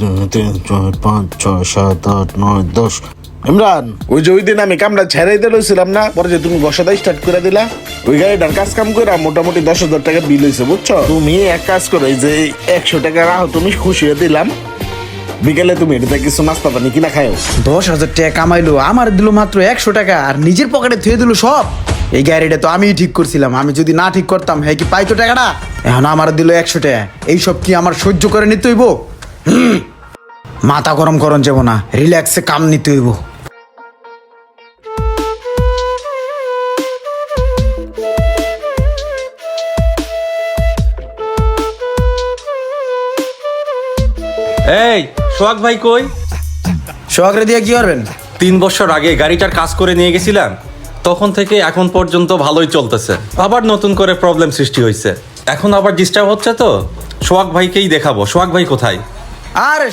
3, 4, 5, 6, 7, 8, 9, 10 ইমরান, ওই যে ওই দিন আমি কামটা ছেড়াই দিয়েছিলাম না, পরে যে তুমি বসাটা স্টার্ট করে দিলা, ওই গাড়িটার কাজ কাম করে মোটামুটি 10,000 টাকা বিল হয়েছে, বুঝছো? তুমি এক কাজ করো, এই যে 100 টাকা রাখো, তুমি খুশি হয়ে দিলাম, বিকেলে তুমি এটা কিছু নাস্তা পানি কিনা খাও। 10,000 টাকা কামাইলো, আমার দিল মাত্র 100 টাকা, আর নিজের পকেটে থুয়ে দিল সব। এই গাড়িটা তো আমিই ঠিক করছিলাম, আমি যদি না ঠিক করতাম হ্যাঁ কি পাইতো টাকাটা? এখন আমার দিল 100 টাকা, এইসব কি আমার সহ্য করে নিতে হইব? মাথা গরম করন যাব না, রিল্যাক্সে কাম নিতে হইব। এই সোহাগ ভাই কই? সোহাগরে দিয়ে কি করবেন? 3 বছর আগে গাড়িটার কাজ করে নিয়ে গেছিলাম, তখন থেকে এখন পর্যন্ত ভালোই চলতেছে। আবার নতুন করে প্রবলেম সৃষ্টি হয়েছে, এখন আবার ডিস্টার্ব হচ্ছে, তো সোহাগ ভাইকেই দেখাবো। সোহাগ ভাই কোথায়? আরে